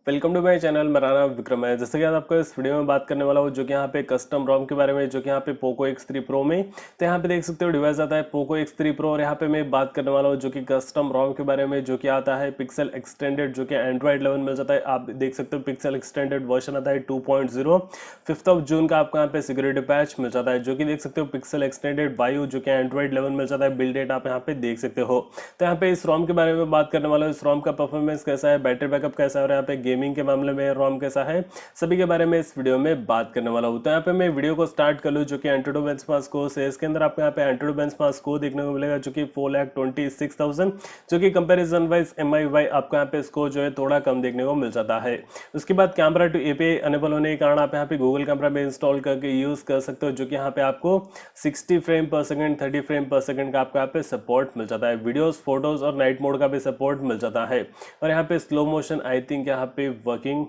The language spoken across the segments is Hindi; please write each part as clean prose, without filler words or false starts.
Welcome to my channel. मेरा नाम विक्रम है। जैसे कि आज आपको इस वीडियो में बात करने वाला हूँ जो कि यहाँ पे कस्टम रोम के बारे में, जो कि यहाँ पे पोको X3 Pro में। तो यहाँ पे देख सकते हो डिवाइस आता है पोको X3 Pro और यहाँ पे मैं बात करने वाला हूँ जो कि कस्टम रोम के बारे में, जो कि आता है पिक्सल एक्सटेंडेड, जो कि एंड्रॉइड 11 मिल जाता है। आप देख सकते हो पिक्सल एक्सटेंडेड वर्जन आता है 2.0। 5 जून का आपको यहाँ पे सिक्योरिटी पैच मिल जाता है, जो कि देख सकते हो पिक्सल एक्सटेंडेड वायु, जो कि एंड्रॉइड 11 मिल जाता है। बिल्ड डेट आप यहाँ पे देख सकते हो। तो यहाँ पे इस रोम के बारे में बात करने वाला हूँ। इस रोम का परफॉर्मेंस कैसा है, बैटरी बैकअप कैसा है और यहाँ पे गेमिंग के मामले में रोम कैसा है, सभी के बारे में इस वीडियो में बात करने वाला हूँ। तो यहाँ पे मैं वीडियो को स्टार्ट कर लूँ जो कि Antutu बेंचमार्क स्कोर से। इसके अंदर आपको यहाँ पे Antutu बेंचमार्क स्कोर देखने को मिलेगा जो कि 4,26,000, जो कि कंपैरिजन वाइज MIUI आपको यहाँ पे स्कोर जो है थोड़ा कम देखने को मिल जाता है। उसके बाद कैमरा टू API अनेबल होने के कारण आप यहाँ पे गूगल कैमरा में इंस्टॉल करके यूज कर सकते हो, जो कि यहाँ पे आपको 60 फ्रेम पर सेकंड 30 फ्रेम पर सेकंड का आपको यहाँ पे सपोर्ट मिल जाता है। वीडियोस, फोटोज और नाइट मोड का भी सपोर्ट मिल जाता है। और यहाँ पे स्लो मोशन आई थिंक यहाँ पे वर्किंग,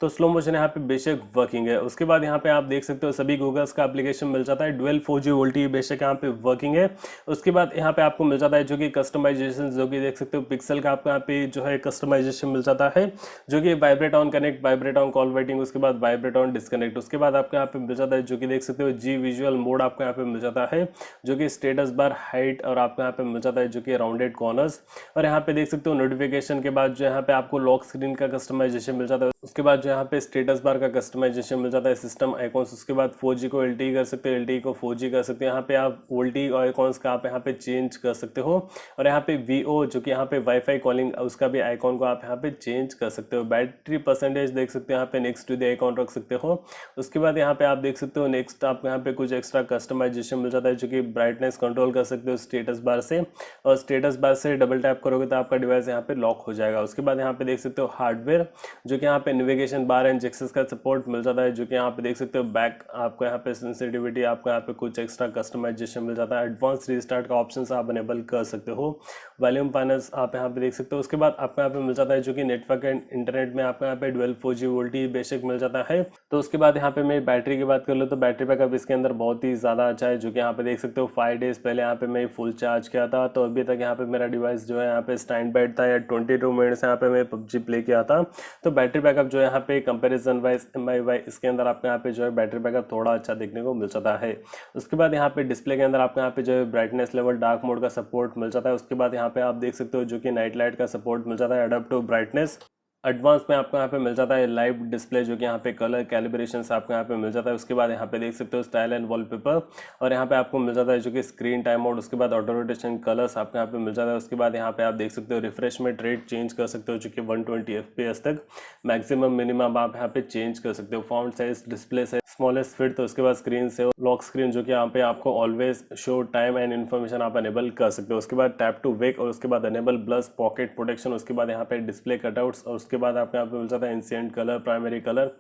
तो स्लो मोशन यहाँ पे बेशक वर्किंग है। उसके बाद यहाँ पे आप देख सकते हो सभी गूगल्स का एप्लीकेशन मिल जाता है। डुअल 4G वोल्टी बेशक यहाँ पे वर्किंग है। उसके बाद यहाँ पे आपको मिल जाता है जो कि कस्टमाइजेशन, जो कि देख सकते हो पिक्सल का आपको यहाँ पे जो है कस्टमाइजेशन मिल जाता है, जो कि vibrate on connect, vibrate on call waiting, उसके बाद वाइब्रेट ऑन डिस्कनेक्ट। उसके बाद आपको यहाँ पे मिल जाता है जो कि देख सकते हो जी विजुअल मोड आपको यहाँ पे मिल जाता है, जो कि स्टेटस बार, हाइट और आपको यहाँ पे मिल जाता है जो कि राउंडेड कॉर्नर्स। और यहाँ पे देख सकते हो नोटिफिकेशन के बाद जो यहाँ पे आपको लॉक स्क्रीन का कस्टमाइजेशन मिल जाता है। उसके बाद जो यहाँ पे स्टेटस बार का कस्टमाइजेशन मिल जाता है, सिस्टम आइकॉन्स। उसके बाद 4G को LTE कर सकते हो, LTE को 4G कर सकते हो। यहाँ पे आप VoLTE आइकॉन्स का आप यहाँ पे चेंज कर सकते हो। और यहाँ पे VO जो कि यहाँ पे वाईफाई कॉलिंग, उसका भी आइकॉन को आप यहाँ पे चेंज कर सकते हो। बैटरी परसेंटेज देख सकते हो, यहाँ पे नेक्स्ट टू द आइकॉन रख सकते हो। उसके बाद यहाँ पे आप देख सकते हो नेक्स्ट आपको यहाँ पे कुछ एक्स्ट्रा कस्टमाइजेशन मिल जाता है, जो कि ब्राइटनेस कंट्रोल कर सकते हो स्टेटस बार से। और स्टेटस बार से डबल टैप करोगे तो आपका डिवाइस यहाँ पे लॉक हो जाएगा। उसके बाद यहाँ पे देख सकते हो हार्डवेयर, जो कि यहाँ पे नेविगेशन बार एंड एक्सेस का सपोर्ट मिल जाता है, जो कि यहाँ पे देख सकते हो बैक आपको यहाँ पे सेंसिटिविटी, आपको यहाँ पे कुछ एक्स्ट्रा कस्टमाइजेशन मिल जाता है। एडवांस रीस्टार्ट का ऑप्शन आप अनेबल कर सकते हो। वॉल्यूम पैनल्स आप यहाँ पे देख सकते हो। उसके बाद आपको यहाँ पे मिल जाता है जो कि नेटवर्क एंड इंटरनेट में आपको यहाँ पे डुअल 4G वोल्टी बेशक मिल जाता है। तो उसके बाद यहाँ पे मैं बैटरी की बात कर लूँ तो बैटरी बैकअप इसके अंदर बहुत ही ज़्यादा अच्छा है, जो कि यहाँ पे देख सकते हो 5 डेज पहले यहाँ पे मैं फुल चार्ज किया था, तो अभी तक यहाँ पे मेरा डिवाइस जो है यहाँ पे स्टैंड बाय था या 22 मिनट्स यहाँ पे मैं PUBG प्ले किया था। तो बैटरी बैकअप जो है यहाँ पे कंपेरिजन वाइज MIUI इसके अंदर आपको यहाँ पे जो है बैटरी बैकअप थोड़ा अच्छा देखने को मिल जाता है। उसके बाद यहाँ पे डिस्प्ले के अंदर आपको यहाँ पे जो है ब्राइटनेस लेवल, डार्क मोड का सपोर्ट मिल जाता है। उसके बाद यहाँ पे आप देख सकते हो जो कि नाइट लाइट का सपोर्ट मिल जाता है, अडेप्टिव ब्राइटनेस। एडवांस में आपको यहाँ पे मिल जाता है लाइव डिस्प्ले, जो कि यहाँ पे कलर कैलिब्रेशन आपको यहाँ पे मिल जाता है। उसके बाद यहाँ पे देख सकते हो स्टाइल एंड वॉलपेपर, और यहाँ पे आपको मिल जाता है जो कि स्क्रीन टाइम मोड। उसके बाद ऑटो रोटेशन कलर्स आपको यहाँ पे मिल जाता है। उसके बाद यहाँ पे आप देख सकते हो रिफ्रेशमेंट रेट चेंज कर सकते हो, जो कि 120 FPS तक मैक्सिमम मिनिमम आप यहाँ पे चेंज कर सकते हो। Font size, display size, smallest fit. तो उसके बाद स्क्रीन से लॉक स्क्रीन, जो कि यहाँ पे आपको always show time and information आप अनेबल कर सकते हो। उसके बाद टैप टू वेक, और उसके बाद अनेबल ब्लस पॉकेट प्रोटेक्शन। उसके बाद यहाँ पे डिस्प्ले कटआउट्स, और उसके बाद आपको यहाँ पे मिल जाता है incident colour, primary colour,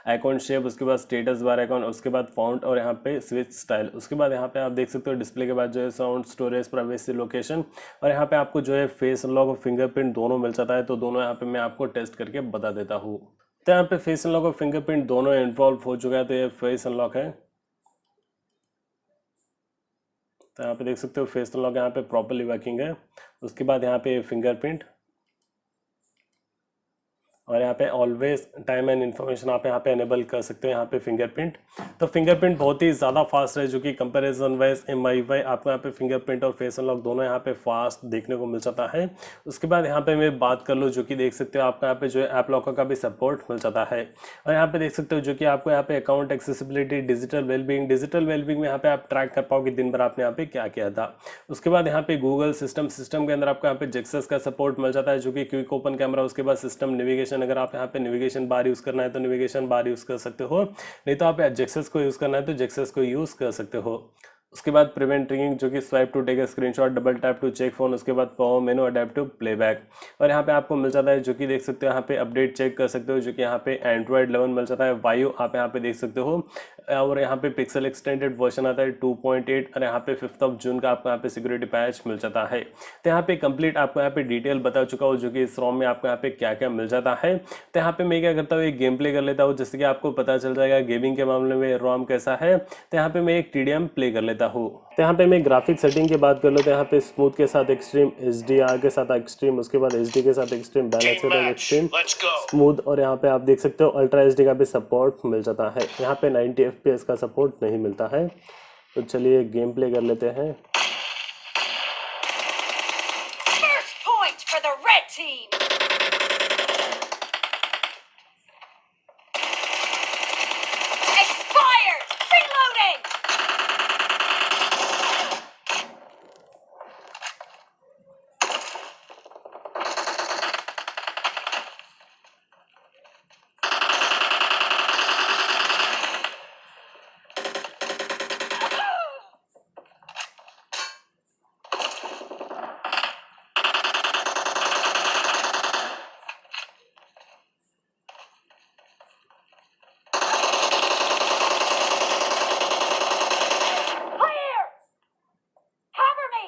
icon shape. उसके बाद स्टेटस बार आइकॉन, उसके बाद फॉन्ट, और यहाँ पे स्विच स्टाइल। उसके बाद यहाँ पे आप देख सकते हो डिस्प्ले के बाद जो है साउंड, स्टोरेज, प्राइवेसी, लोकेशन, और यहाँ पे आपको जो है फेस अनलॉक और फिंगरप्रिंट दोनों मिल जाता है। तो दोनों यहाँ पे मैं आपको टेस्ट करके बता देता हूँ। तो यहाँ पे फेस अनलॉक और फिंगरप्रिंट दोनों इन्वॉल्व हो चुका है। तो ये फेस अनलॉक है, तो यहाँ पे देख सकते हो फेस अनलॉक यहाँ पे प्रॉपरली वर्किंग है। उसके बाद यहाँ पे फिंगरप्रिंट, और यहाँ पे ऑलवेज टाइम एंड इन्फॉर्मेशन आप यहाँ पे एनेबल कर सकते हो। यहाँ पे फिंगरप्रिंट, तो फिंगरप्रिंट बहुत ही ज़्यादा फास्ट है, जो कि कंपैरिजन वाइज MIUI आपको यहाँ पे फिंगरप्रिंट और फेस अनलॉक दोनों यहाँ पे फास्ट देखने को मिल जाता है। उसके बाद यहाँ पे मैं बात कर लूँ, जो कि देख सकते हो आपको यहाँ पे जो है ऐप लॉकर का भी सपोर्ट मिल जाता है। और यहाँ पे देख सकते हो जो कि आपको यहाँ पे अकाउंट एक्सेसिबिलिटी, डिजिटल वेलबींग में यहाँ पे आप ट्रैक कर पाओगे दिन भर आपने यहाँ पे क्या किया था। उसके बाद यहाँ पे गूगल सिस्टम के अंदर आपको यहाँ पे जेक्सेस का सपोर्ट मिल जाता है, जो कि क्विक ओपन कैमरा। उसके बाद सिस्टम नेविगेशन, अगर आप यहाँ पे नेविगेशन बार यूज करना है तो नेविगेशन बार यूज कर सकते हो, नहीं तो आप जेक्सेस को यूज करना है तो जेक्सेस को यूज कर सकते हो। उसके बाद प्रिवेंट रिंगिंग, जो कि swipe to take a screenshot, double tap to check phone. उसके बाद पावर मेनू, अडेप्टिव प्लेबैक, और यहाँ पे आपको मिल जाता है जो कि देख सकते हो यहाँ पे अपडेट चेक कर सकते हो, जो कि यहाँ पे एंड्रॉइड 11 मिल जाता है। वायु आप यहाँ पे देख सकते हो और यहाँ पे पिक्सल एक्सटेंडेड वर्जन आता है 2.8 और यहाँ पे 5 जून का आपको यहाँ पे सिक्योरिटी पैच मिल जाता है। तो यहाँ पे कंप्लीट आपको यहाँ पे डिटेल बता चुका हूँ जो कि इस रोम में आपको यहाँ पे क्या क्या मिल जाता है। तो यहाँ पे मैं क्या करता हूँ, एक गेम प्ले कर लेता हूँ जिससे कि आपको पता चल जाएगा गेमिंग के मामले में रोम कैसा है। तो यहाँ पे मैं एक TDM प्ले कर लेता हूँ। तो यहाँ पे मैं ग्राफिक सेटिंग की बात कर लो तो यहाँ पे स्मूथ के साथ एक्सट्रीम, HDR के साथ एक्सट्रीम, उसके बाद HD के साथ एक्सट्रीम, बैलेंस के साथ एक्सट्रीम, स्मूथ, और यहाँ पे आप देख सकते हो अल्ट्रा HD का भी सपोर्ट मिल जाता है। यहाँ पे 90 FPS का सपोर्ट नहीं मिलता है। तो चलिए गेम प्ले कर लेते हैं। First point for the red team. Expired. Reloading. Clear. Cover me.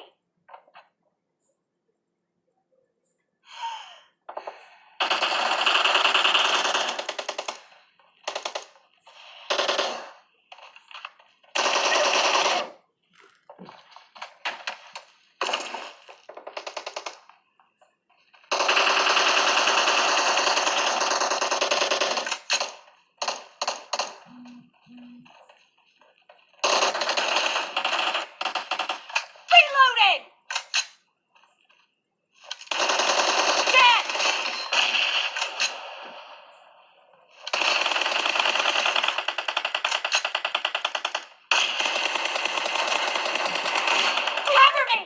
Reloading. Dead. Cover me.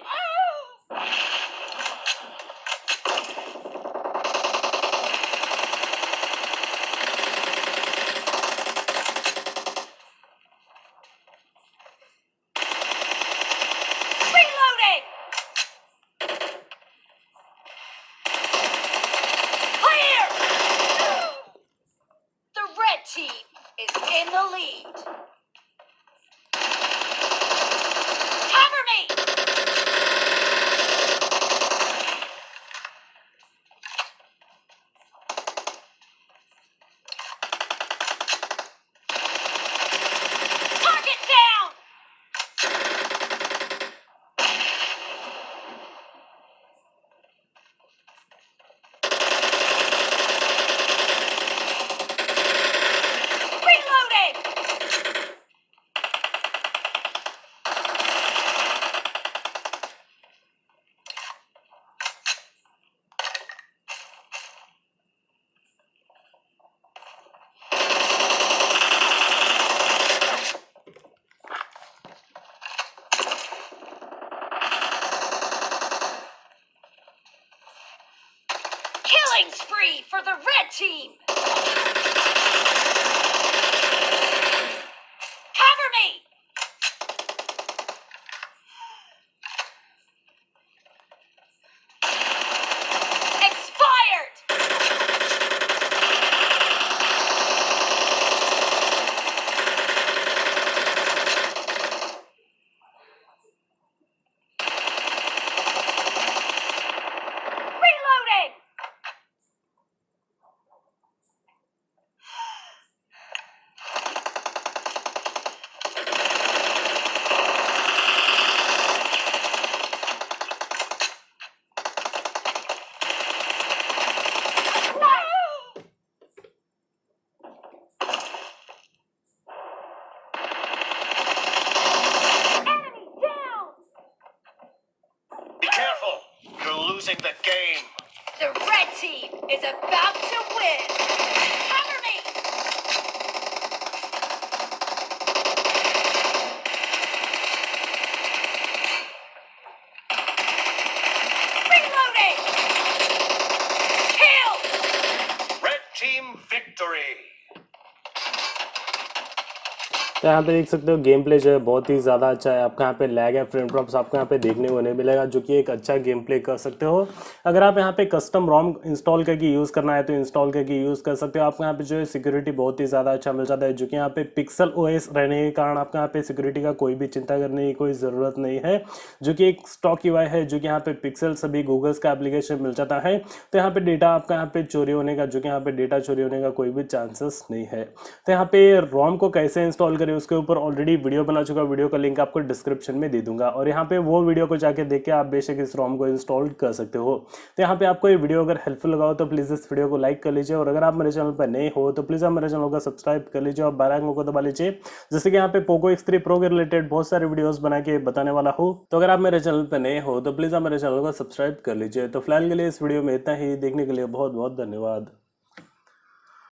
Reloading. Clear. The red team is in the lead. Cover me. Target down. Reloading. Killing spree for the red team. Cover me. Expired. Reloading. Enemy down. Be careful! You're losing the game! The red team is about to win. Cover me. Reloading. Kill. Red team victory! तो यहाँ पे देख सकते हो गेम प्ले जो है बहुत ही ज़्यादा अच्छा है। आपका यहाँ पे लैग है, फ्रेम ड्रॉप्स आपको यहाँ पे देखने को नहीं मिलेगा, जो कि एक अच्छा गेम प्ले कर सकते हो। अगर आप यहाँ पे कस्टम रोम इंस्टॉल करके यूज़ करना है तो इंस्टॉल करके यूज़ कर सकते हो। आपको यहाँ पे जो है सिक्योरिटी बहुत ही ज़्यादा अच्छा मिल जाता है, जो कि यहाँ पे पिक्सल ओएस रहने के कारण आपको यहाँ पे सिक्योरिटी का कोई भी चिंता करने की कोई ज़रूरत नहीं है, जो कि एक स्टॉक यूआई है, जो कि यहाँ पे पिक्सल सभी गूगल्स का एप्लीकेशन मिल जाता है। तो यहाँ पे डेटा आपका यहाँ पे चोरी होने का, जो कि यहाँ पे डेटा चोरी होने का कोई भी चांसेस नहीं है। तो यहाँ पे रोम को कैसे इंस्टॉल करें उसके ऊपर ऑलरेडी वीडियो बना चुका, वीडियो का लिंक आपको डिस्क्रिप्शन में दे दूंगा, और यहाँ पे वो वीडियो को जाके देख के आप बेशक इस रोम को इंस्टॉल कर सकते हो। तो यहाँ पे आपको ये वीडियो अगर हेल्पफुल लगा हो तो प्लीज़ इस वीडियो को लाइक कर लीजिए, और अगर आप मेरे चैनल पर नए हो तो प्लीज़ आप मेरे चैनल को सब्सक्राइब कर लीजिए और बेल आइकन को दबा लीजिए, जैसे कि यहाँ पे पोको X3 Pro के रिलेटेड बहुत सारे वीडियोस बना के बताने वाला हूँ। तो अगर आप मेरे चैनल पर नए हो तो प्लीज़ आप मेरे चैनल को सब्सक्राइब कर लीजिए। तो फिलहाल के लिए इस वीडियो में इतना ही, देखने के लिए बहुत बहुत धन्यवाद।